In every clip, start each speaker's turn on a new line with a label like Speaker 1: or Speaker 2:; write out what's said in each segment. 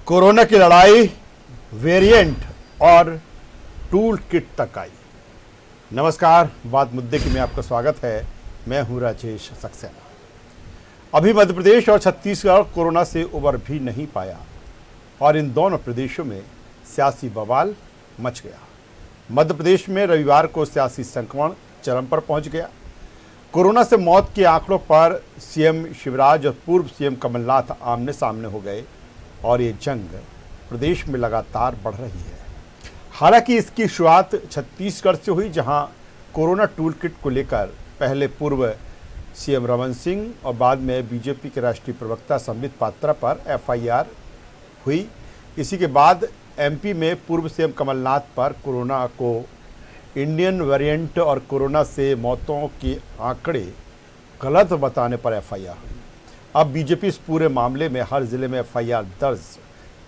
Speaker 1: Corona की लड़ाई variant और टूल किट तक आई। नमस्कार, बात मुद्दे की में आपका स्वागत है। मैं हूं राजेश सक्सेना। अभी मध्य प्रदेश और छत्तीसगढ़ कोरोना से उबर भी नहीं पाया और इन दोनों प्रदेशों में सियासी बवाल मच गया। मध्य प्रदेश में रविवार को सियासी संक्रमण चरम पर पहुंच गया। कोरोना से मौत के आंकड़ों पर सीएम शिवराज और पूर्व सीएम कमलनाथ आमने सामने हो गए और ये जंग प्रदेश में लगातार बढ़ रही है। हालांकि इसकी शुरुआत छत्तीसगढ़ से हुई, जहां कोरोना टूल किट को लेकर पहले पूर्व सीएम रमन सिंह और बाद में बीजेपी के राष्ट्रीय प्रवक्ता संबित पात्रा पर एफआईआर हुई। इसी के बाद एमपी में पूर्व सीएम कमलनाथ पर कोरोना को इंडियन वेरिएंट और कोरोना से मौतों के आंकड़े गलत बताने पर एफआईआर हुई। अब बीजेपी इस पूरे मामले में हर जिले में एफआईआर दर्ज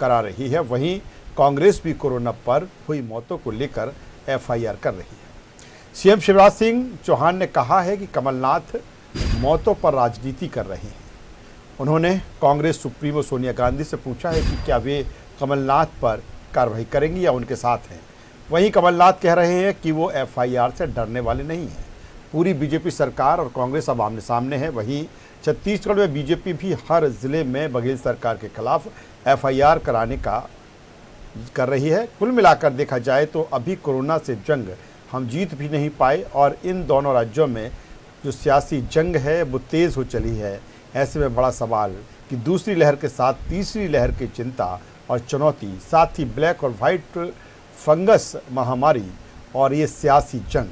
Speaker 1: करा रही है। वहीं कांग्रेस भी कोरोना पर हुई मौतों को लेकर एफआईआर कर रही है। सीएम शिवराज सिंह चौहान ने कहा है कि कमलनाथ मौतों पर राजनीति कर रहे हैं। उन्होंने कांग्रेस सुप्रीमो सोनिया गांधी से पूछा है कि क्या वे कमलनाथ पर कार्रवाई करेंगी या उनके साथ हैं। वहीं कमलनाथ कह रहे हैं कि वो एफआईआर से डरने वाले नहीं हैं। पूरी बीजेपी सरकार और कांग्रेस अब आमने सामने है। वहीं छत्तीसगढ़ में बीजेपी भी हर जिले में बघेल सरकार के खिलाफ एफआईआर कराने का कर रही है। कुल मिलाकर देखा जाए तो अभी कोरोना से जंग हम जीत भी नहीं पाए और इन दोनों राज्यों में जो सियासी जंग है वो तेज़ हो चली है। ऐसे में बड़ा सवाल कि दूसरी लहर के साथ तीसरी लहर की चिंता और चुनौती, साथ ही ब्लैक और वाइट फंगस महामारी और ये सियासी जंग,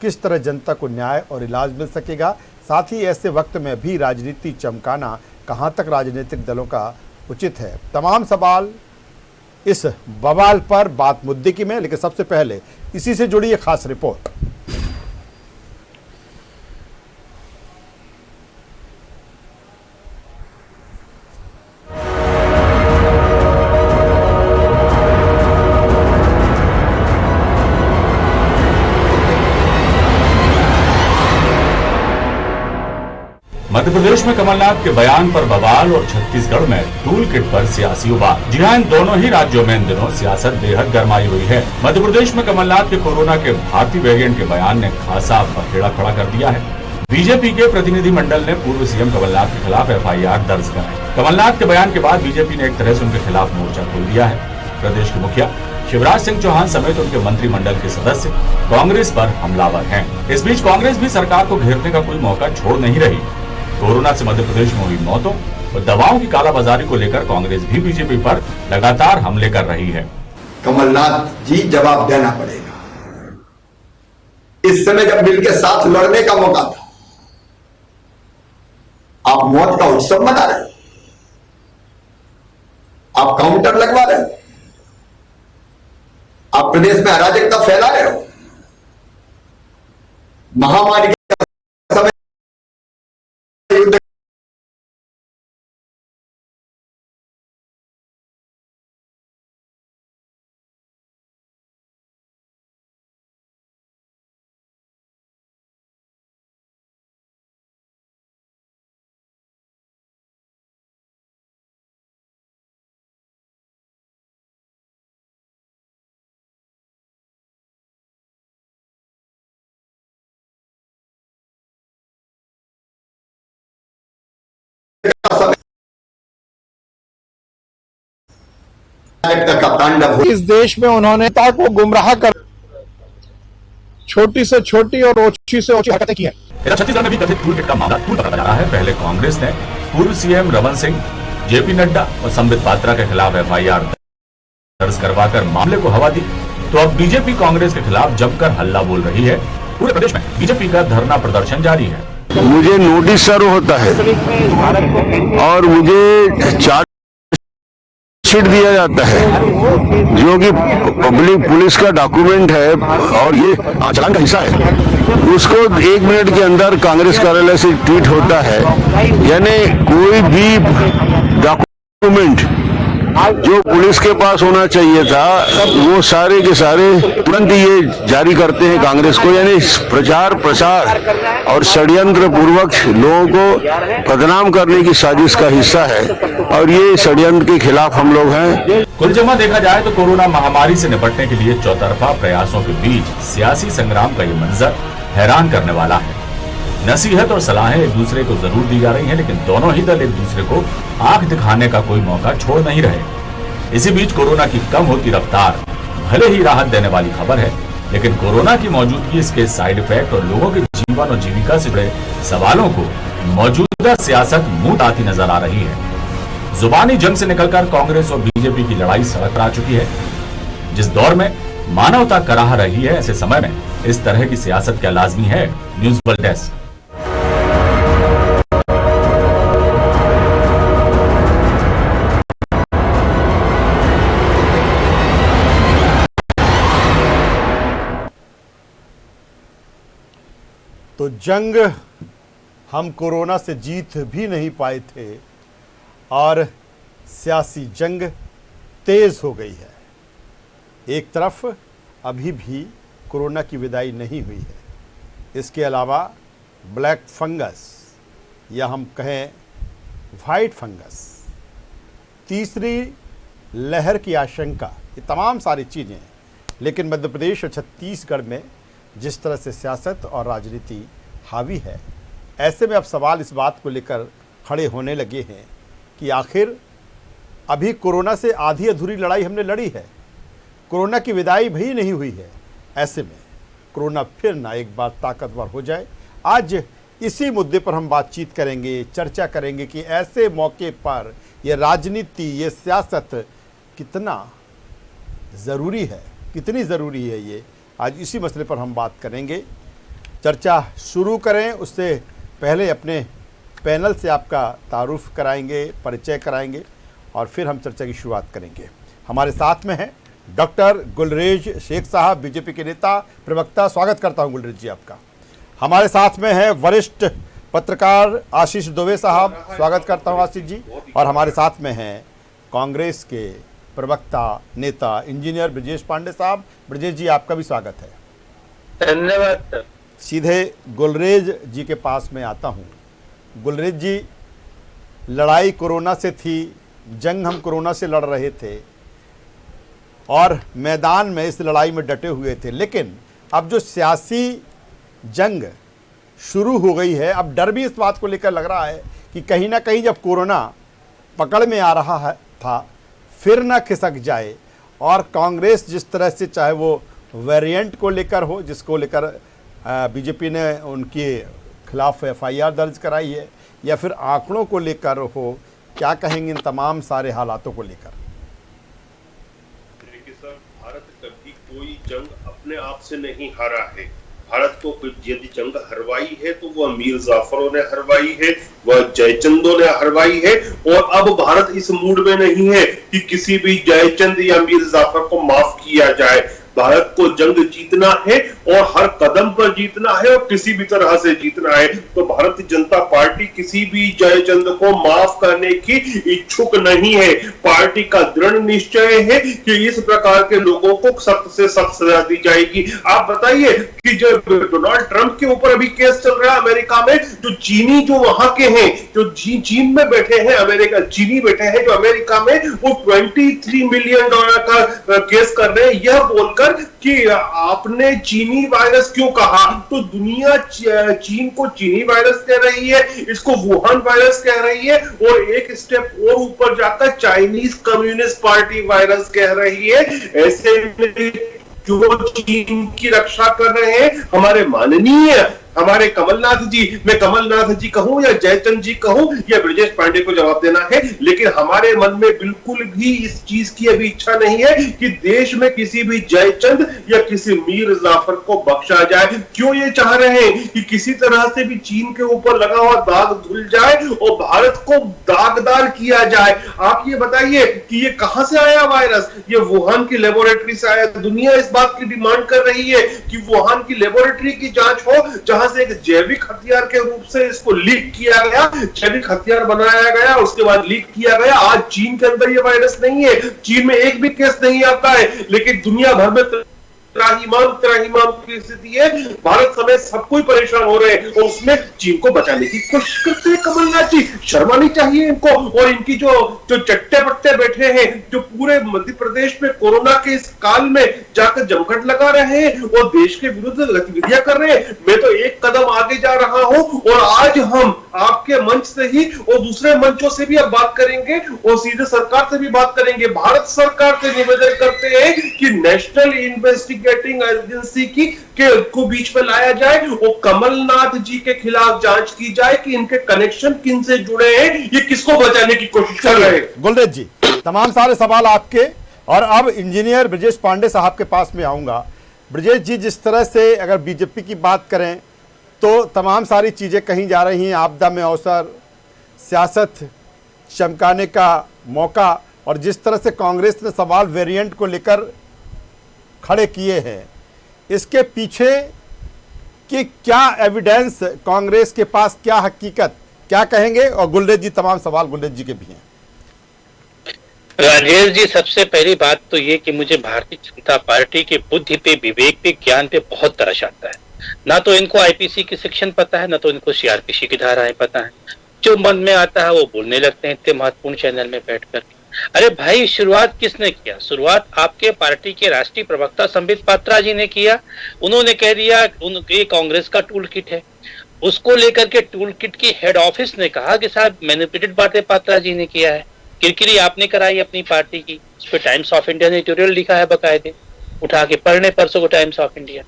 Speaker 1: किस तरह जनता को न्याय और इलाज मिल सकेगा। साथ ही ऐसे वक्त में भी राजनीति चमकाना कहाँ तक राजनीतिक दलों का उचित है। तमाम सवाल इस बवाल पर बात मुद्दे की में, लेकिन सबसे पहले इसी से जुड़ी एक खास रिपोर्ट।
Speaker 2: मध्य प्रदेश में कमलनाथ के बयान पर बवाल और छत्तीसगढ़ में टूल किट पर सियासी उबाल। जी हां, इन दोनों ही राज्यों में इन दिनों सियासत बेहद गरमाई हुई है। मध्य प्रदेश में कमलनाथ के कोरोना के भारतीय वेरिएंट के बयान ने खासा पखेड़ा खड़ा कर दिया है। बीजेपी के प्रतिनिधि मंडल ने पूर्व सीएम कमलनाथ के खिलाफ एफआईआर दर्ज कराई। कमलनाथ के बयान के बाद बीजेपी ने एक तरह से उनके खिलाफ मोर्चा खोल दिया है। प्रदेश के मुखिया शिवराज सिंह चौहान समेत उनके मंत्रिमंडल के सदस्य कांग्रेस पर हमलावर हैं। इस बीच कांग्रेस भी सरकार को घेरने का कोई मौका छोड़ नहीं रही। कोरोना से मध्य प्रदेश में हुई मौतों और दवाओं की कालाबाजारी को लेकर कांग्रेस भी बीजेपी पर लगातार हमले कर रही है।
Speaker 3: कमलनाथ जी, जवाब देना पड़ेगा। इस समय जब मिलकर साथ लड़ने का मौका था, आप मौत का उत्सव मना रहे हो, आप काउंटर लगवा रहे हो, आप प्रदेश में अराजकता फैला रहे हो। महामारी के समय युद्ध का तांडव।
Speaker 4: इस देश में उन्होंने नेता को गुमराह कर छोटी से छोटी और ओछी से ओछी हरकतें की है।
Speaker 2: इधर छत्तीसगढ़ में भी कथित टूल किट का मामला तूल पकड़ा जा रहा है। पहले कांग्रेस ने पूर्व सीएम रमन सिंह, जेपी नड्डा और संबित पात्रा के खिलाफ एफआईआर दर्ज करवाकर मामले को हवा दी, तो अब बीजेपी कांग्रेस के खिलाफ जमकर हल्ला बोल रही है। पूरे प्रदेश में बीजेपी का धरना प्रदर्शन जारी है।
Speaker 5: मुझे नोटिस सर्व होता है और मुझे चार्ज शीट दिया जाता है, जो कि पब्लिक पुलिस का डॉक्यूमेंट है और ये चालान का हिस्सा है। उसको 1 मिनट के अंदर कांग्रेस कार्यालय से ट्वीट होता है। यानी कोई भी डॉक्यूमेंट जो पुलिस के पास होना चाहिए था वो सारे के सारे तुरंत ये जारी करते हैं कांग्रेस को, यानी प्रचार प्रसार और षड्यंत्र पूर्वक लोगों को बदनाम करने की साजिश का हिस्सा है और ये षड्यंत्र के खिलाफ हम लोग हैं।
Speaker 2: कुल जमा देखा जाए तो कोरोना महामारी से निपटने के लिए चौतरफा प्रयासों के बीच सियासी संग्राम का ये मंजर हैरान करने वाला है। नसीहत और सलाहें एक दूसरे को जरूर दी जा रही हैं, लेकिन दोनों ही दल एक दूसरे को आंख दिखाने का कोई मौका छोड़ नहीं रहे। इसी बीच कोरोना की कम होती रफ्तार भले ही राहत देने वाली खबर है, लेकिन कोरोना की मौजूदगी, इसके साइड इफेक्ट और लोगों के जीवन और जीविका से जुड़े सवालों को मौजूदा सियासत मुंह ताती नजर आ रही है। जुबानी जंग से निकलकर कांग्रेस और बीजेपी की लड़ाई सड़क पर आ चुकी है। जिस दौर में मानवता कराह रही है, ऐसे समय में इस तरह की सियासत क्या लाजमी है? News world desk.
Speaker 1: तो जंग हम कोरोना से जीत भी नहीं पाए थे और सियासी जंग तेज हो गई है। एक तरफ अभी भी कोरोना की विदाई नहीं हुई है, इसके अलावा ब्लैक फंगस या हम कहें वाइट फंगस, तीसरी लहर की आशंका, ये तमाम सारी चीज़ें। लेकिन मध्य प्रदेश और छत्तीसगढ़ में जिस तरह से सियासत और राजनीति हावी है, ऐसे में अब सवाल इस बात को लेकर खड़े होने लगे हैं कि आखिर अभी कोरोना से आधी अधूरी लड़ाई हमने लड़ी है, कोरोना की विदाई भी नहीं हुई है। ऐसे में कोरोना फिर ना एक बार ताकतवर हो जाए। आज इसी मुद्दे पर हम बातचीत करेंगे, चर्चा करेंगे कि ऐसे मौके पर ये राजनीति, ये सियासत कितना ज़रूरी है, कितनी ज़रूरी है ये। आज इसी मसले पर हम बात करेंगे। चर्चा शुरू करें उससे पहले अपने पैनल से आपका तारुफ कराएंगे, परिचय कराएंगे और फिर हम चर्चा की शुरुआत करेंगे। हमारे साथ में हैं डॉक्टर गुलरेज शेख साहब, बीजेपी के नेता प्रवक्ता। स्वागत करता हूं गुलरेज जी आपका। हमारे साथ में है वरिष्ठ पत्रकार आशीष दुबे साहब, स्वागत करता हूं आशीष जी। और हमारे साथ में हैं कांग्रेस के प्रवक्ता नेता इंजीनियर ब्रजेश पांडे साहब। ब्रजेश जी आपका भी स्वागत है।
Speaker 6: धन्यवाद।
Speaker 1: सीधे गुलरेज जी के पास में आता हूं। गुलरेज जी, लड़ाई कोरोना से थी, जंग हम कोरोना से लड़ रहे थे और मैदान में इस लड़ाई में डटे हुए थे, लेकिन अब जो सियासी जंग शुरू हो गई है, अब डर भी इस बात को लेकर लग रहा है कि कहीं ना कहीं जब कोरोना पकड़ में आ रहा है था फिर ना खिसक जाए और कांग्रेस जिस तरह से, चाहे वो वेरिएंट को लेकर हो, जिसको लेकर बीजेपी ने उनके खिलाफ FIR दर्ज कराई है, या फिर आंकड़ों को लेकर हो, क्या कहेंगे इन तमाम सारे हालातों को लेकर?
Speaker 7: देखिए सर, भारत कभी कोई जंग अपने आप से नहीं हारा है। भारत को यदि जंग हरवाई है तो वह मीर जाफरों ने हरवाई है, वह जयचंदों ने हरवाई है। और अब भारत इस मूड में नहीं है कि किसी भी जयचंद या मीर जाफर को माफ किया जाए। भारत को जंग जीतना है और हर कदम पर जीतना है और किसी भी तरह से जीतना है। तो भारतीय जनता पार्टी किसी भी जयचंद को माफ करने की इच्छुक नहीं है। पार्टी का दृढ़ निश्चय है कि इस प्रकार के लोगों को सख्त से सख्त सजा दी जाएगी। आप बताइए कि जो डोनाल्ड ट्रंप के ऊपर अभी केस चल रहा है अमेरिका में, जो चीनी जो वहां के हैं, जो चीन में बैठे हैं, अमेरिका चीनी बैठे हैं जो अमेरिका में, वो $23 मिलियन का केस कर रहे हैं, यह बोलकर कि आपने चीनी वायरस क्यों कहा। तो दुनिया चीन को चीनी वायरस कह रही है, इसको वुहान वायरस कह रही है और एक स्टेप और ऊपर जाकर चाइनीज कम्युनिस्ट पार्टी वायरस कह रही है। ऐसे में जो चीन की रक्षा कर रहे हैं हमारे माननीय, हमारे कमलनाथ जी, मैं कमलनाथ जी कहूं या जयचंद जी कहूं या ब्रजेश पांडे को जवाब देना है, लेकिन हमारे मन में बिल्कुल भी इस चीज की अभी इच्छा नहीं है कि देश में किसी भी जयचंद या किसी मीर जाफर को बख्शा जाए। क्यों ये चाह रहे हैं कि किसी तरह से भी चीन के ऊपर लगा हुआ दाग धुल जाए और भारत को दागदार किया जाए। आप ये बताइए कि ये कहां से आया वायरस? ये वुहान की लेबोरेटरी से आया। दुनिया इस बात की डिमांड कर रही है कि वुहान की लेबोरेटरी की जांच हो, जहां जहां से एक जैविक हथियार के रूप से इसको लीक किया गया, जैविक हथियार बनाया गया, उसके बाद लीक किया गया। आज चीन के अंदर ये वायरस नहीं है, चीन में एक भी केस नहीं आता है, लेकिन दुनिया भर में त्राहिमाम की स्थिति है। भारत समेत सब कोई परेशान हो रहे हैं और उसमें चीन को बचाने की कोशिश करते हैं कमलनाथ जी। शर्मा नहीं चाहिए इनको। और इनकी जो चट्टे पट्टे बैठे हैं, जो पूरे मध्य प्रदेश में कोरोना के इस काल में जाकर जमघट लगा रहे हैं और देश के विरुद्ध गतिविधियां कर रहे हैं। मैं तो एक कदम आगे जा रहा हूं और आज हम आपके मंच से ही और दूसरे मंचों से भी अब बात करेंगे और सीधे सरकार से भी बात करेंगे। भारत सरकार से निवेदन करते हैं कि नेशनल इन्वेस्टिगेटिंग एजेंसी को बीच में लाया जाए और कमलनाथ जी के खिलाफ जांच की जाए कि इनके कनेक्शन किन से जुड़े हैं, ये किसको बचाने की कोशिश कर रहे हैं।
Speaker 1: गुलरेज जी, तमाम सारे सवाल आपके, और अब इंजीनियर ब्रजेश पांडे साहब के पास में आऊंगा। ब्रजेश जी, जिस तरह से अगर बीजेपी की बात करें तो तमाम सारी चीज़ें कही जा रही हैं, आपदा में अवसर, सियासत चमकाने का मौका, और जिस तरह से कांग्रेस ने सवाल वेरिएंट को लेकर खड़े किए हैं, इसके पीछे कि क्या एविडेंस कांग्रेस के पास, क्या हकीकत, क्या कहेंगे? और गुलरेज जी, तमाम सवाल गुलरेज जी के भी हैं।
Speaker 6: राजेश जी, सबसे पहली बात तो ये कि मुझे भारतीय जनता पार्टी की बुद्धि पे, विवेक पे, ज्ञान पे बहुत तरस आता है। ना तो इनको आईपीसी की सेक्शन पता है, ना तो इनको सीआरपीसी की धाराएं पता है। जो मन में आता है वो बोलने लगते हैं इतने महत्वपूर्ण चैनल में बैठकर। अरे भाई, शुरुआत किसने किया? शुरुआत आपके पार्टी के राष्ट्रीय प्रवक्ता संबित पात्रा जी ने किया। उन्होंने कह दिया ये कांग्रेस का टूल किट है। उसको लेकर के टूल किट की हेड ऑफिस ने कहा कि साहब मैनिपुलेटेड बातें पात्रा जी ने किया है, किरकिरी आपने कराई अपनी पार्टी की। इस पर टाइम्स ऑफ इंडिया ने एडिटोरियल लिखा है बकायदे, उठा के पढ़ने परसों को टाइम्स ऑफ इंडिया।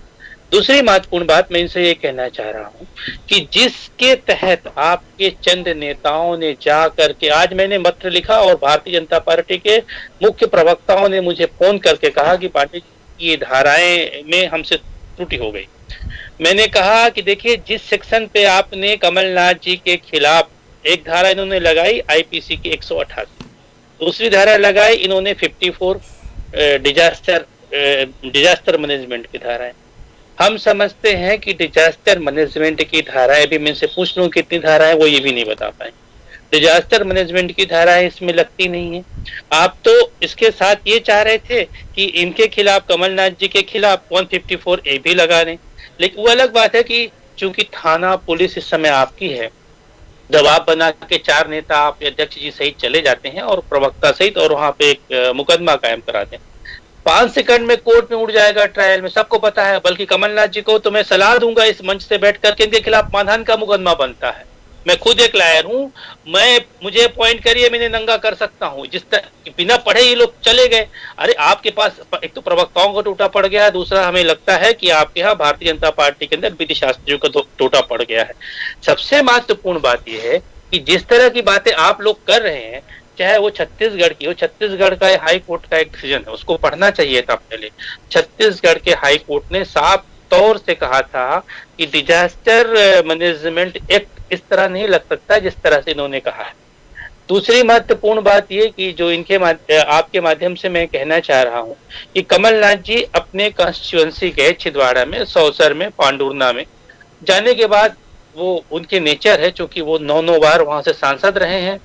Speaker 6: दूसरी महत्वपूर्ण बात मैं इनसे ये कहना चाह रहा हूं कि जिसके तहत आपके चंद नेताओं ने जा करके, आज मैंने पत्र लिखा और भारतीय जनता पार्टी के मुख्य प्रवक्ताओं ने मुझे फोन करके कहा कि पार्टी की धाराएं में हमसे त्रुटि हो गई। मैंने कहा कि देखिए, जिस सेक्शन पे आपने कमलनाथ जी के खिलाफ एक धारा इन्होंने लगाई आईपीसी की 188, दूसरी धारा लगाई इन्होंने 54 डिजास्टर मैनेजमेंट की धाराएं। हम समझते हैं कि डिजास्टर मैनेजमेंट की धाराएं भी, मैं इनसे पूछ लूं कितनी धाराएं, वो ये भी नहीं बता पाए। डिजास्टर मैनेजमेंट की धाराएं इसमें लगती नहीं है। आप तो इसके साथ ये चाह रहे थे कि इनके खिलाफ, कमलनाथ जी के खिलाफ 154A भी लगा दें। लेकिन वो अलग बात है कि चूंकि थाना पुलिस इस समय आपकी है, दबाव बना के 4 नेता आप अध्यक्ष जी सहित चले जाते हैं और प्रवक्ता सहित, और वहां पे एक मुकदमा कायम कराते हैं। 5 सेकंड में कोर्ट में उड़ जाएगा, ट्रायल में, सबको पता है। बल्कि कमलनाथ जी को तो मैं सलाह दूंगा इस मंच से बैठ करके इनके खिलाफ मानहानि का मुकदमा बनता है। मैं खुद एक लायर हूं, मुझे अपॉइंट करिए, मैंने नंगा कर सकता हूं। जिस तरह बिना पढ़े ये लोग चले गए। अरे आपके पास एक तो प्रवक्ताओं का टूटा पड़ गया है, दूसरा हमें लगता है कि आपके यहाँ भारतीय जनता पार्टी के अंदर विधि शास्त्रियों का टूटा पड़ गया है। सबसे महत्वपूर्ण बात यह है कि जिस तरह की बातें आप लोग कर रहे हैं, चाहे वो छत्तीसगढ़ की हो, छत्तीसगढ़ का हाई कोर्ट का एक डिसीजन है, उसको पढ़ना चाहिए था पहले। छत्तीसगढ़ के हाई कोर्ट ने साफ तौर से कहा था कि डिजास्टर मैनेजमेंट एक्ट इस तरह नहीं लग सकता जिस तरह से इन्होंने कहा है। दूसरी महत्वपूर्ण बात यह कि जो आपके माध्यम से मैं कहना चाह रहा हूं कि कमलनाथ जी अपने कॉन्स्टिट्यूएंसी गए, छिंदवाड़ा में, सौसर में, पांडुरना में। जाने के बाद वो उनके नेचर है, चूंकि वो 9 बार वहां से सांसद रहे हैं,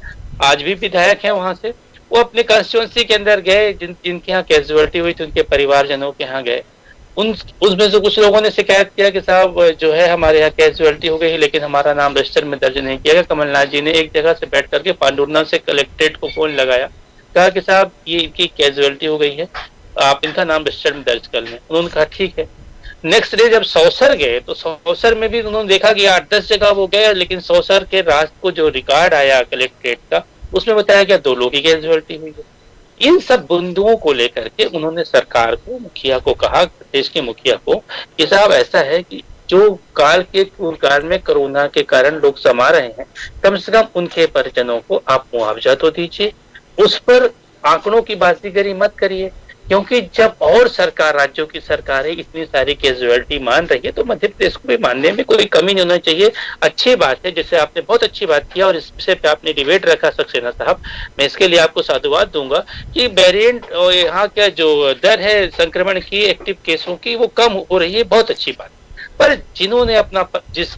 Speaker 6: आज भी विधायक हैं वहां से। वो अपने कॉन्स्टिट्यूएंसी के अंदर गए, जिनके यहाँ कैजुअलिटी हुई थी उनके परिवारजनों के यहाँ गए। उसमें से कुछ लोगों ने शिकायत किया कि साहब जो है हमारे यहाँ कैजुअलिटी हो गई, लेकिन हमारा नाम रजिस्टर में दर्ज नहीं किया गया। कमलनाथ जी ने एक जगह से बैठ करके पांडुरना से कलेक्ट्रेट को फोन लगाया, कहा कि साहब ये इनकी कैजुअलिटी हो गई है, आप इनका नाम रजिस्टर में दर्ज कर लें। उन्होंने कहा ठीक है। नेक्स्ट डे जब सौसर गए तो सौसर में भी उन्होंने देखा कि 8-10 जगह वो गए, लेकिन सौसर के रात को जो रिकॉर्ड आया कलेक्ट्रेट का, उसमें बताया गया 2 लोगों की कैजुअलिटी हुई है। इन सब बिंदुओं को लेकर के उन्होंने सरकार को, मुखिया को कहा, देश के मुखिया को, कि साहब ऐसा है कि जो काल में कोरोना के कारण लोग समा रहे हैं, कम से कम उनके परिजनों को आप मुआवजा तो दीजिए। उस पर आंकड़ों की बाजीगरी मत करिए, क्योंकि जब और सरकार, राज्यों की सरकारें इतनी सारी कैजुअलिटी मान रही है तो मध्य प्रदेश को भी मानने में कोई कमी नहीं होना चाहिए। अच्छी बात है, जैसे आपने बहुत अच्छी बात किया और इस विषय पे आपने डिबेट रखा सक्सेना साहब, मैं इसके लिए आपको साधुवाद दूंगा कि वेरिएंट और यहाँ क्या जो दर है संक्रमण की, एक्टिव केसों की, वो कम हो रही है, बहुत अच्छी बात। पर जिन्होंने जिस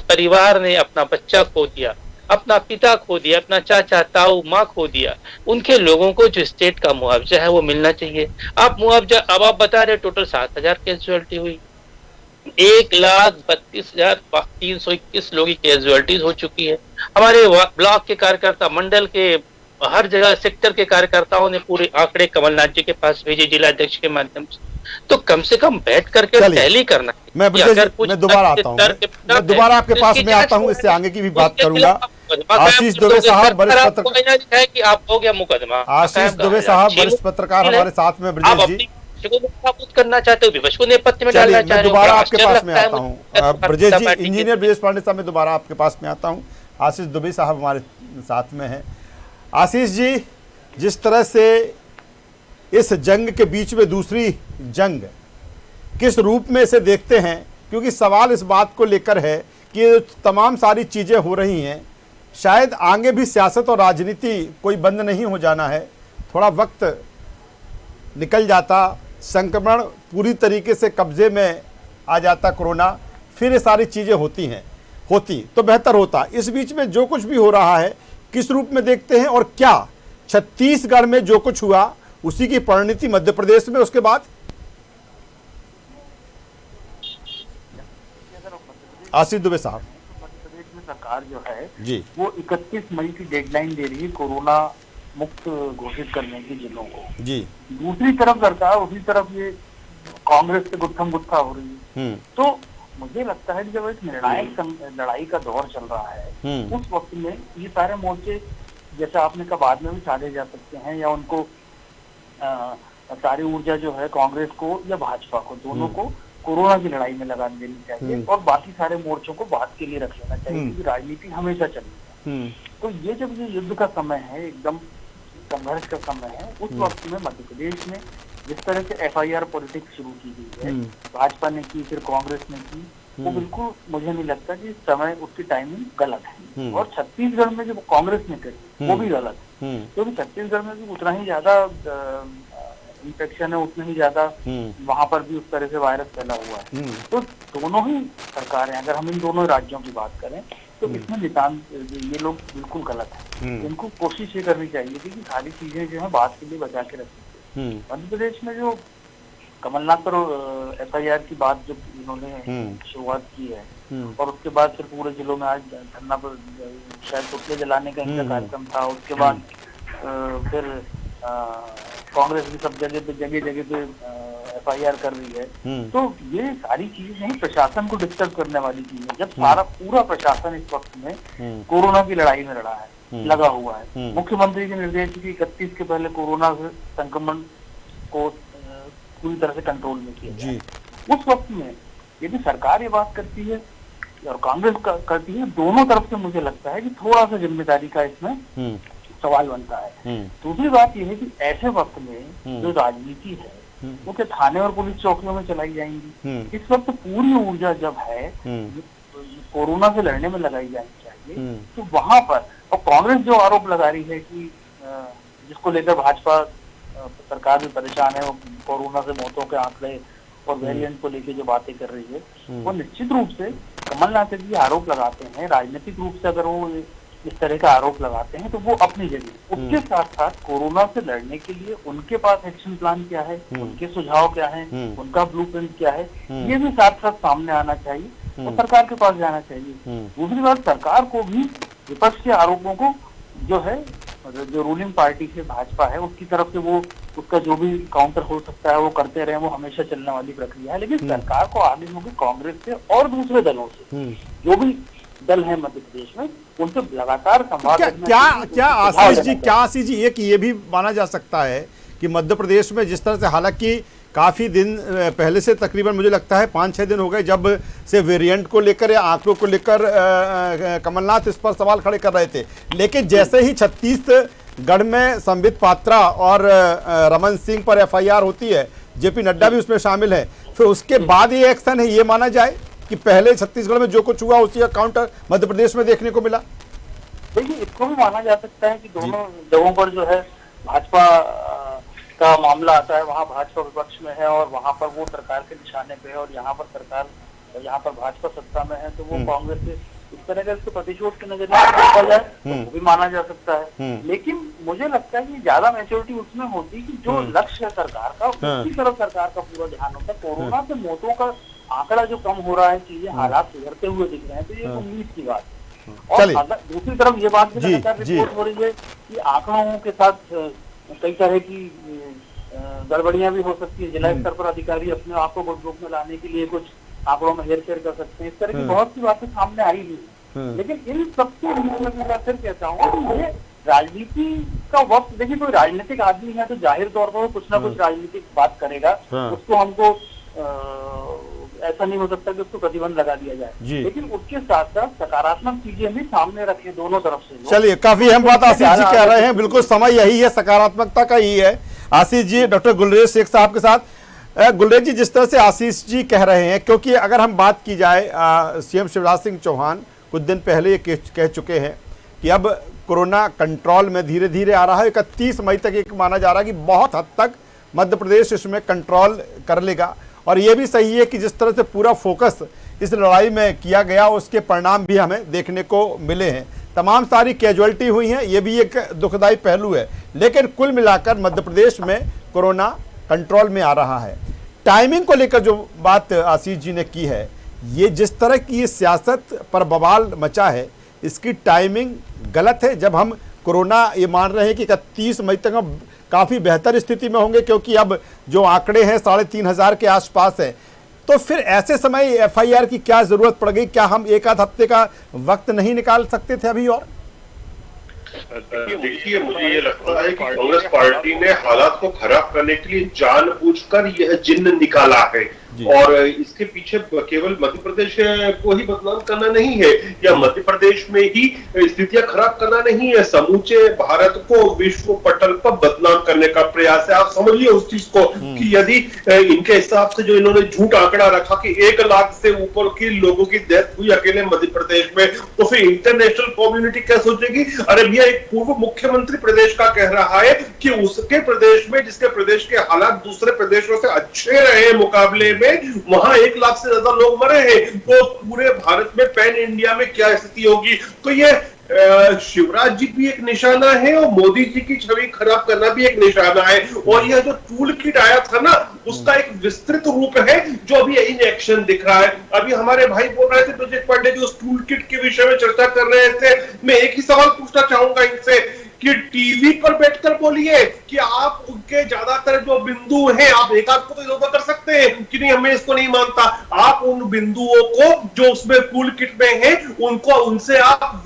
Speaker 6: परिवार ने अपना बच्चा खो दिया, अपना पिता खो दिया, अपना चाचा ताऊ माँ खो दिया, उनके लोगों को जो स्टेट का मुआवजा है वो मिलना चाहिए। आप मुआवजा अब आप बता रहे टोटल 7,000 कैजुअलिटी हुई, 1,32,321 लोगों की कैजुअलिटीज हो चुकी है। हमारे ब्लॉक के कार्यकर्ता, मंडल के हर जगह सेक्टर के कार्यकर्ताओं ने पूरे आंकड़े कमलनाथ जी के पास भेजे जिला अध्यक्ष के माध्यम से। तो कम से कम बैठ करके टैली करना।
Speaker 1: मैं दोबारा आता हूँ, मैं दोबारा आपके पास में आता हूँ, इससे आगे की भी बात करूंगा। आशीष दुबे साहब वरिष्ठ पत्रकार,
Speaker 6: कि आप हो गया मुकदमा।
Speaker 1: आशीष दुबे साहब वरिष्ठ पत्रकार हमारे साथ में। ब्रजेश जी
Speaker 6: करना चाहते हो, विपक्ष को नेपथ्य में डालना चाहते हो।
Speaker 1: दोबारा आपके पास में आता हूँ ब्रजेश जी, इंजीनियर ब्रजेश पांडे साहब, मैं दोबारा आपके पास में आता हूँ। आशीष दुबे साहब हमारे साथ में हैं। आशीष जी, जिस तरह से इस जंग के बीच में दूसरी जंग किस रूप में इसे देखते हैं, क्योंकि सवाल इस बात को लेकर है कि तमाम सारी चीज़ें हो रही हैं, शायद आगे भी सियासत और राजनीति कोई बंद नहीं हो जाना है, थोड़ा वक्त निकल जाता, संक्रमण पूरी तरीके से कब्जे में आ जाता कोरोना, फिर ये सारी चीज़ें होती तो बेहतर होता। इस बीच में जो कुछ भी हो रहा है किस रूप में देखते हैं, और क्या छत्तीसगढ़ में जो कुछ हुआ उसी की परिणति मध्य प्रदेश में उसके बाद? आशीष दुबे साहब,
Speaker 8: मध्य प्रदेश में सरकार जो है
Speaker 1: जी
Speaker 8: वो 31 मई की डेडलाइन दे रही है कोरोना मुक्त घोषित करने की जिलों को
Speaker 1: जी।
Speaker 8: दूसरी तरफ सरकार, उसी तरफ ये कांग्रेस से गुत्थम गुत्था हो रही है। तो मुझे लगता है कि जब एक निर्णायक लड़ाई का दौर चल रहा है उस वक्त में ये सारे मोर्चे, जैसे आपने कहा, बाद में भी साधे जा सकते हैं, या उनको सारी ऊर्जा जो है कांग्रेस को या भाजपा को, दोनों को कोरोना की लड़ाई में लगा देनी चाहिए और बाकी सारे मोर्चों को बाद के लिए रख लेना चाहिए, क्योंकि राजनीति हमेशा चलेगी। तो ये जब ये युद्ध का समय है, एकदम संघर्ष का समय है, उस वक्त में मध्य प्रदेश में जिस तरह से FIR पॉलिटिक्स शुरू की गई है, भाजपा ने की, फिर कांग्रेस ने की, वो बिल्कुल मुझे नहीं लगता कि समय उसकी टाइमिंग गलत है। और छत्तीसगढ़ में जो कांग्रेस ने करी वो भी गलत है, क्योंकि छत्तीसगढ़ में भी उतना ही ज्यादा इन्फेक्शन है, उतने ही ज्यादा वहां पर भी उस तरह से वायरस फैला हुआ है। तो दोनों ही सरकारें, अगर हम इन दोनों राज्यों की बात करें तो इसमें ये लोग बिल्कुल गलत है। इनको कोशिश ये करनी चाहिए थी कि सारी चीजें जो है बाद के लिए बचा के रखी। मध्य प्रदेश में जो कमलनाथ पर FIR की बात जो इन्होंने शुरुआत की है, और उसके बाद फिर पूरे जिलों में आज धरना पर शायद पुतले जलाने का इनका कार्यक्रम था। उसके बाद फिर कांग्रेस भी सब जगह पे FIR कर रही है। तो ये सारी चीजें नहीं, प्रशासन को डिस्टर्ब करने वाली चीज है। जब पूरा प्रशासन इस वक्त में कोरोना की लड़ाई में लगा हुआ है, मुख्यमंत्री के निर्देश की 31 के पहले कोरोना संक्रमण को पूरी तरह से कंट्रोल में किया जाए। उस वक्त में यदि सरकार ये बात करती है और कांग्रेस करती है, दोनों तरफ से मुझे लगता है कि थोड़ा सा जिम्मेदारी का इसमें सवाल बनता है। दूसरी बात यह है कि ऐसे वक्त में जो राजनीति है वो क्या थाने और पुलिस चौकियों में चलाई जाएंगी? इस वक्त पूरी ऊर्जा जब है कोरोना से लड़ने में लगाई जानी चाहिए। तो वहां पर, और कांग्रेस जो आरोप लगा रही है कि जिसको लेकर भाजपा सरकार भी परेशान है, वो कोरोना से मौतों के आंकड़े और वेरिएंट को लेके जो बातें कर रही है, वो निश्चित रूप से कमलनाथ जी आरोप लगाते हैं। राजनीतिक रूप से अगर वो इस तरह का आरोप लगाते हैं तो वो अपनी जगह, उसके साथ साथ कोरोना से लड़ने के लिए उनके पास एक्शन प्लान क्या है, उनके सुझाव क्या है, उनका ब्लूप्रिंट क्या है, ये भी साथ साथ सामने आना चाहिए और सरकार के पास जाना चाहिए। दूसरी बात, सरकार को भी विपक्ष के आरोपों को जो है, जो रूलिंग पार्टी से भाजपा है उसकी तरफ से वो उसका जो भी काउंटर हो सकता है वो करते रहे, वो हमेशा चलने वाली प्रक्रिया है। लेकिन सरकार को आगे होगी कांग्रेस से और दूसरे दलों से, जो भी दल है मध्य प्रदेश में, उनसे लगातार संवाद।
Speaker 1: क्या आशीष जी ये भी माना जा सकता है कि मध्य प्रदेश में जिस तरह से, हालांकि काफ़ी दिन पहले से, तकरीबन मुझे लगता है 5-6 दिन हो गए जब से वेरिएंट को लेकर या आंकड़ों को लेकर कमलनाथ इस पर सवाल खड़े कर रहे थे, लेकिन जैसे ही छत्तीसगढ़ में संबित पात्रा और रमन सिंह पर FIR होती है, JP नड्डा भी उसमें शामिल है, फिर उसके बाद ये एक्शन है, ये माना जाए कि पहले छत्तीसगढ़ में जो कुछ हुआ उसी का काउंटर मध्य प्रदेश में देखने को मिला?
Speaker 8: देखिए, इसको भी माना जा सकता है कि दोनों जगहों पर जो है भाजपा का मामला आता है, वहाँ भाजपा विपक्ष में है और वहाँ पर वो सरकार के निशाने पे है, और यहाँ पर सरकार यहाँ पर भाजपा सत्ता में है तो वो कांग्रेस से इस तरह का इसको प्रतिशोध के नजरिए से देखा जाए तो वो भी माना जा सकता है। लेकिन मुझे लगता है कि ज्यादा मैच्योरिटी उसमें होती कि जो लक्ष्य है सरकार का उसकी तरफ सरकार का पूरा ध्यान होता है। कोरोना से मौतों का आंकड़ा जो कम हो रहा है, चीजें हालात सुधरते हुए दिख रहे हैं, तो ये उम्मीद की बात है। और अगर दूसरी तरफ ये बात भी लगातार रिपोर्ट हो रही है कि आंकड़ों के साथ कई तरह की गड़बड़ियां भी हो सकती है। जिला स्तर पर अधिकारी अपने आप को गुड बुक में लाने के लिए कुछ आंकड़ों में हेरफेर कर सकते हैं। इस तरह की बहुत सी बातें सामने आई हुई है। लेकिन इन सबके मैं फिर कहता हूँ कि ये राजनीति का वक्त, देखिए कोई राजनीतिक आदमी है तो जाहिर तौर पर कुछ ना कुछ राजनीतिक बात करेगा, उसको हमको ऐसा नहीं हो सकता कि उसको प्रतिबंध लगा दिया जाए। लेकिन उसके साथ साथ सकारात्मक चीजें भी सामने रखें दोनों तरफ से।
Speaker 1: चलिए, काफी अहम बात आशीष जी कह रहे हैं, बिल्कुल समय यही है, सकारात्मकता का ही है। आशीष जी, डॉक्टर गुलरेज शेख साहब के साथ। गुलरेज जी, जिस तरह से आशीष जी कह रहे हैं, क्योंकि अगर हम बात की जाए, सीएम शिवराज सिंह चौहान कुछ दिन पहले ये कह चुके हैं कि अब कोरोना कंट्रोल में धीरे धीरे आ रहा है। 31 मई तक एक माना जा रहा है कि बहुत हद तक मध्य प्रदेश इसमें कंट्रोल कर लेगा। और ये भी सही है कि जिस तरह से पूरा फोकस इस लड़ाई में किया गया, उसके परिणाम भी हमें देखने को मिले हैं। तमाम सारी कैजुअलिटी हुई हैं, ये भी एक दुखदायी पहलू है। लेकिन कुल मिलाकर मध्य प्रदेश में कोरोना कंट्रोल में आ रहा है। टाइमिंग को लेकर जो बात आशीष जी ने की है, ये जिस तरह की सियासत पर बवाल मचा है, इसकी टाइमिंग गलत है। जब हम कोरोना ये मान रहे हैं कि 31 मई तक हम काफ़ी बेहतर स्थिति में होंगे, क्योंकि अब जो आंकड़े हैं 3,500 के आसपास हैं, तो फिर ऐसे समय एफआईआर की क्या ज़रूरत पड़ गई? क्या हम एक आध हफ्ते का वक्त नहीं निकाल सकते थे अभी? और
Speaker 7: देखिए, मुझे ये लगता है कि कांग्रेस पार्टी ने हालात को खराब करने के लिए जानबूझकर यह जिन्न निकाला है। और इसके पीछे केवल मध्य प्रदेश को ही बदनाम करना नहीं है, या मध्य प्रदेश में ही स्थितियां खराब करना नहीं है, समूचे भारत को विश्व पटल पर बदनाम करने का प्रयास है। आप समझिए उस चीज को कि यदि इनके हिसाब से जो इन्होंने झूठ आंकड़ा रखा कि 1 लाख से ऊपर के लोगों की डेथ हुई अकेले मध्य प्रदेश में, तो फिर इंटरनेशनल कम्युनिटी क्या सोचेगी? अरे भैया, एक पूर्व मुख्यमंत्री प्रदेश का कह रहा है कि उसके प्रदेश में, जिसके प्रदेश के हालात दूसरे प्रदेशों से अच्छे रहे मुकाबले में, वहां 1 लाख से ज्यादा लोग मरे हैं, तो पूरे भारत में पैन इंडिया में क्या स्थिति होगी? तो ये शिवराज जी भी एक निशाना है और मोदी जी की छवि खराब करना भी एक निशाना है। और यह जो टूल किट आया था ना, उसका एक विस्तृत रूप है जो अभी इन एक्शन दिख रहा है। अभी हमारे भाई बोल रहे थे, ब्रजेश पांडे जी उस टूल किट के विषय में चर्चा कर रहे थे। मैं एक ही सवाल पूछना चाहूंगा इनसे कि टीवी पर बैठकर बोलिए कि आप उनके ज्यादातर जो बिंदु हैं, आप एक आध को तो इधर कर सकते हैं कि नहीं, हमें इसको नहीं मानता। आप उन बिंदुओं को जो उसमें टूल किट में है, उनको उनसे आप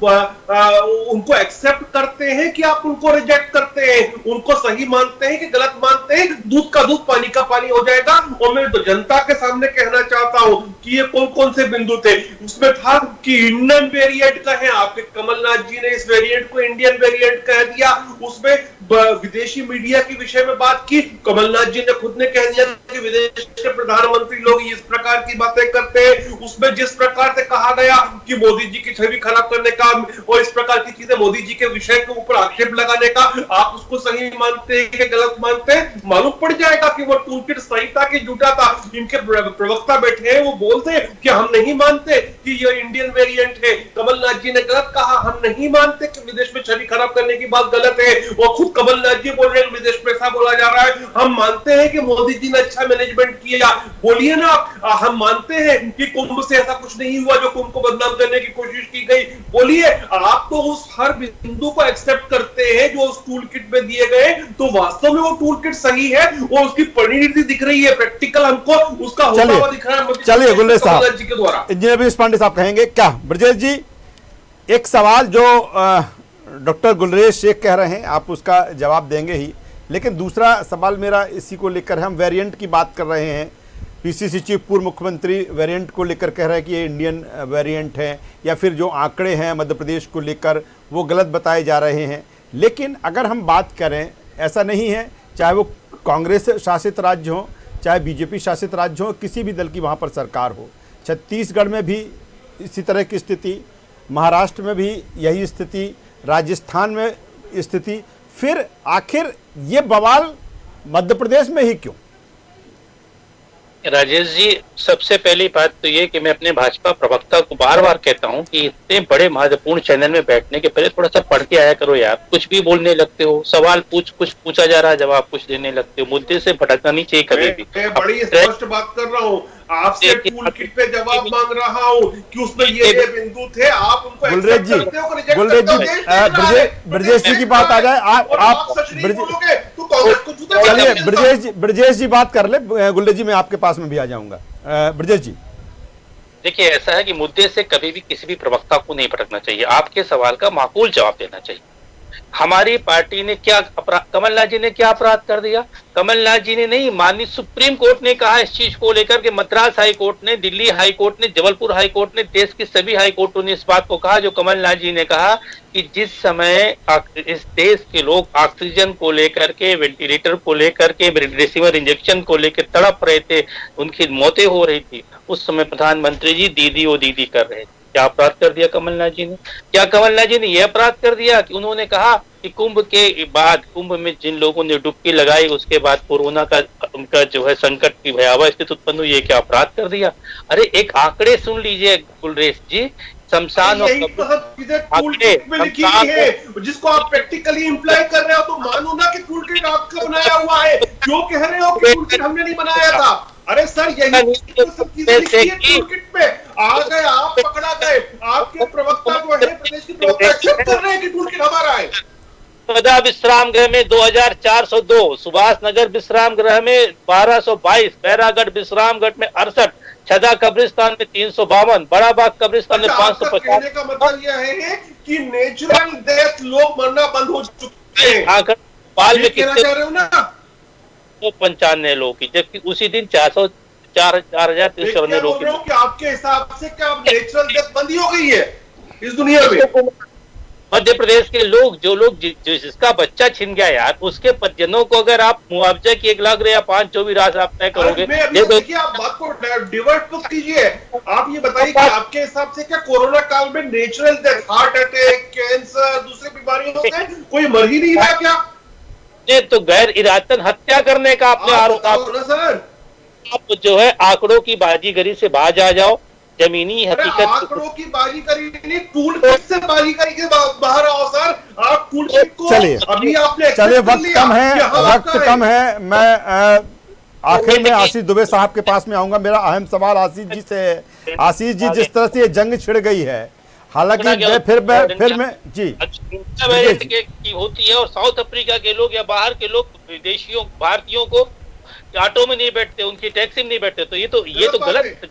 Speaker 7: उनको एक्सेप्ट करते हैं कि आप उनको रिजेक्ट करते हैं? उनको सही मानते हैं कि गलत मानते हैं? दूध का दूध पानी का पानी हो जाएगा। और मैं तो जनता के सामने कहना चाहता हूं कि ये कौन कौन से बिंदु थे। उसमें था कि इंडियन वेरिएंट का है, आपके कमलनाथ जी ने इस वेरिएंट को इंडियन वेरिएंट कह दिया। उसमें विदेशी मीडिया के विषय में बात की, कमलनाथ जी ने खुद ने कह दिया कि विदेश के प्रधानमंत्री लोग इस प्रकार की बातें करते हैं। उसमें जिस प्रकार से कहा गया कि मोदी जी की छवि खराब करने का और इस प्रकार की चीजें, मोदी जी के विषय के ऊपर आक्षेप लगाने का, आप उसको सही मानते हैं कि गलत मानते हैं? मालूम पड़ जाएगा कि वो टूल किट सही था कि झूठा था। इनके प्रवक्ता बैठे हैं, वो बोलते हैं कि हम नहीं मानते कि ये इंडियन वेरिएंट है। कमलनाथ जी ने गलत कहा, हम नहीं मानते कि विदेश में छवि खराब करने की बात गलत है। वो खुद कमलनाथ जी बोल रहे हैं विदेश में ऐसा बोला जा रहा है। हम मानते हैं कि मोदी जी ने अच्छा मैनेजमेंट किया, बोलिए ना। हम मानते हैं कि कुंभ से ऐसा कुछ नहीं हुआ जो कुंभ को बदनाम करने की कोशिश की गई, बोलिए। आप तो उस हर बिंदु को एक्सेप्ट करते हैं जो उस टूल किट में दिए गए, तो वास्तव में वो टूल किट सही है और उसकी परिणति दिख रही है, प्रैक्टिकल हमको उसका होता हुआ दिख रहा है।
Speaker 1: चलिए गुलरेज साहब जी के द्वारा, इंजीनियर पांडे साहब कहेंगे क्या? ब्रजेश जी, एक सवाल जो डॉक्टर गुलरेज शेख कह रहे हैं, आप उसका जवाब देंगे ही, लेकिन दूसरा सवाल मेरा इसी को लेकर है। हम वेरिएंट की बात कर रहे हैं, पीसीसी चीफ पूर्व मुख्यमंत्री वेरिएंट को लेकर कह रहे हैं कि ये इंडियन वेरिएंट है, या फिर जो आंकड़े हैं मध्य प्रदेश को लेकर वो गलत बताए जा रहे हैं। लेकिन अगर हम बात करें, ऐसा नहीं है, चाहे वो कांग्रेस शासित राज्य हो, चाहे बीजेपी शासित राज्य हो, किसी भी दल की वहाँ पर सरकार हो, छत्तीसगढ़ में भी इसी तरह की स्थिति, महाराष्ट्र में भी यही स्थिति, राजस्थान में स्थिति, फिर आखिर ये बवाल मध्य प्रदेश में ही क्यों?
Speaker 6: राजेश जी, सबसे पहली बात तो ये कि मैं अपने भाजपा प्रवक्ता को बार बार कहता हूं कि इतने बड़े महत्वपूर्ण चैनल में बैठने के पहले थोड़ा सा पढ़ के आया करो यार। कुछ भी बोलने लगते हो, सवाल कुछ पूछा जा रहा है, जवाब कुछ देने लगते हो। मुद्दे से भटकना नहीं चाहिए कभी भी।
Speaker 7: मैं बड़ी स्पष्ट बात कर रहा हूँ, आपसे टूल किट पे जवाब मांग रहा हूँ कि उसमें ये बिंदु थे, आप उनको
Speaker 1: गुलरेज जी, ब्रजेश जी की बात आ जाए, आप चलिए ब्रजेश जी बात कर ले। गुलरेज जी मैं आपके पास में भी आ जाऊंगा। ब्रजेश जी,
Speaker 6: देखिए, ऐसा है कि मुद्दे से कभी भी किसी भी प्रवक्ता को नहीं भटकना चाहिए। आपके सवाल का माकूल जवाब देना चाहिए। हमारी पार्टी ने क्या अपराध, कमलनाथ जी ने क्या अपराध कर दिया? कमलनाथ जी ने नहीं, माननीय सुप्रीम कोर्ट ने कहा इस चीज को लेकर के, मद्रास हाई कोर्ट ने, दिल्ली हाई कोर्ट ने, जबलपुर हाई कोर्ट ने, देश के सभी हाई कोर्टों ने इस बात को कहा, जो कमलनाथ जी ने कहा कि जिस समय इस देश के लोग ऑक्सीजन को लेकर के, वेंटिलेटर को लेकर के, रेमडेसिविर इंजेक्शन को लेकर तड़प रहे थे, उनकी मौतें हो रही थी, उस समय प्रधानमंत्री जी दीदी ओ दीदी कर रहे थे। क्या अपराध कर दिया कमलनाथ जी ने? क्या कमलनाथ जी ने यह अपराध कर दिया कि उन्होंने कहा कि कुंभ के बाद, कुंभ में जिन लोगों ने डुबकी लगाई उसके बाद कोरोना का उनका जो है संकट की भयावह स्थिति उत्पन्न हुई, ये क्या अपराध कर दिया? अरे एक आंकड़े सुन लीजिए गुलरेश जी, शमशान और
Speaker 7: जिसको आप प्रैक्टिकली इंप्लाई कर रहे हो, तो मानो ना कि टूल किट आपका बनाया हुआ है। क्यों कह रहे हो कि टूल किट हमने नहीं बनाया था? अरे सर, यही तो सब चीजें लिखी है टूल किट पे। आ गए आप, पकड़ा गए, आपके प्रवक्ता जो है प्रदेश के प्रवक्ता एक्सेप्ट कर रहे हैं कि टूल किट हमारा है।
Speaker 6: सदा विश्राम गृह में 2402, सुभाष नगर विश्राम गृह में 1222, बैरागढ़ विश्राम गढ़ में 68, छदा कब्रिस्तान में 352, बड़ा बाग कब्रिस्तान में 550।
Speaker 7: कहने का मतलब यह है कि नेचुरल डेथ लोग मरना बंद हो चुके हैं।
Speaker 6: पाल में
Speaker 7: कितने चाह रहे हो ना?
Speaker 6: 195 लोगों की, जबकि उसी दिन 4,394 लोगों की।
Speaker 7: आपके हिसाब से क्या नेचुरल डेथ बंद हो गई है इस दुनिया में?
Speaker 6: मध्य प्रदेश के लोग, जो लोग जिसका बच्चा छिन गया यार, उसके परिजनों को अगर आप मुआवजा की 1 लाख या 5 जो भी राशि आप तय करोगे,
Speaker 7: देखिए आप बात को डिवर्ट मत कीजिए। आप ये बताइए कि आपके हिसाब से क्या कोरोना काल में natural death, heart attack, cancer, दूसरी बीमारियों से कोई मर ही नहीं रहा क्या?
Speaker 6: ये तो गैर इरादतन हत्या करने का आपने आरोप। आप जो है आंकड़ों की बाजीगरी से बाज आ जाओ, जमीनी हकीकत।
Speaker 7: आंकड़ों की बाजीगरी नहीं, टूल किट से बाजीगरी के बाहर आओ सर। आप टूल किट को अभी आपने
Speaker 1: चलिए, वक्त कम है। मैं आखिर में आशीष दुबे साहब के पास में आऊंगा। मेरा अहम सवाल आशीष जी से है। आशीष जी, जिस तरह से ये जंग छिड़ गई है, हालांकि फिर मैं जी
Speaker 6: की होती है, और साउथ अफ्रीका के लोग या बाहर के लोग विदेशियों भारतीयों को ऑटो में नहीं बैठते, उनकी टैक्सी में नहीं बैठते, तो ये तो गलत।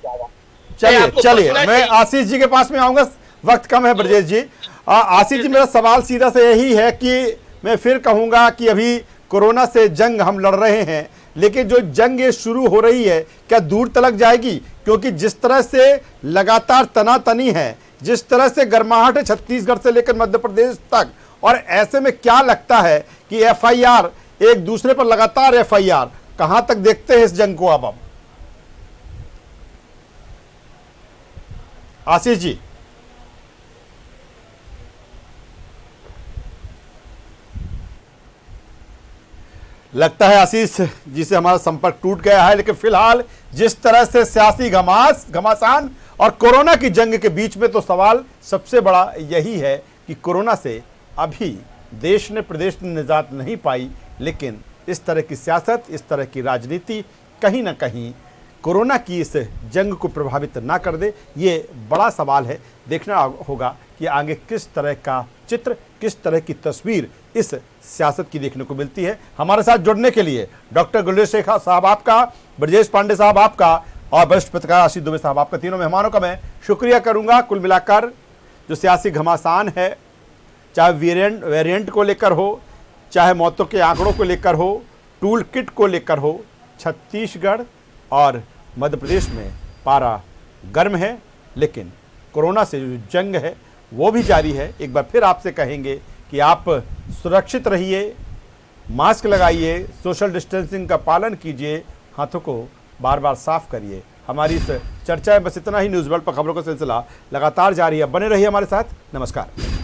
Speaker 1: चलिए मैं आशीष जी के पास में आऊंगा, वक्त कम है ब्रजेश जी। आशीष जी, मेरा सवाल सीधा से यही है कि मैं फिर कहूंगा कि अभी कोरोना से जंग हम लड़ रहे हैं, लेकिन जो जंग ये शुरू हो रही है क्या दूर तलक जाएगी? क्योंकि जिस तरह से लगातार तनातनी है, जिस तरह से गर्माहट है छत्तीसगढ़ से लेकर मध्य प्रदेश तक, और ऐसे में क्या लगता है कि FIR, एक दूसरे पर लगातार FIR, कहां तक देखते हैं इस जंग को? अब आशीष जी, लगता है आशीष जी से हमारा संपर्क टूट गया है। लेकिन फिलहाल जिस तरह से सियासी घमासान और कोरोना की जंग के बीच में, तो सवाल सबसे बड़ा यही है कि कोरोना से अभी देश ने, प्रदेश ने निजात नहीं पाई, लेकिन इस तरह की सियासत, इस तरह की राजनीति कहीं ना कहीं कोरोना की इस जंग को प्रभावित ना कर दे। ये बड़ा सवाल है। देखना होगा कि आगे किस तरह का चित्र, किस तरह की तस्वीर इस सियासत की देखने को मिलती है। हमारे साथ जुड़ने के लिए डॉक्टर गुलरेज शेखर साहब आपका, ब्रजेश पांडे साहब आपका, और वरिष्ठ पत्रकार आशीष दुबे साहब आपका, तीनों मेहमानों का मैं शुक्रिया करूंगा। कुल मिलाकर जो सियासी घमासान है, चाहे वेरिएंट को लेकर हो, चाहे मौतों के आंकड़ों को लेकर हो, टूल किट को लेकर हो, छत्तीसगढ़ और मध्य प्रदेश में पारा गर्म है, लेकिन कोरोना से जो जंग है वो भी जारी है। एक बार फिर आपसे कहेंगे कि आप सुरक्षित रहिए, मास्क लगाइए, सोशल डिस्टेंसिंग का पालन कीजिए, हाथों को बार बार साफ करिए। हमारी इस चर्चा में बस इतना ही। न्यूज़ वर्ल्ड पर खबरों का सिलसिला लगातार जारी है। बने रहिए हमारे साथ। नमस्कार।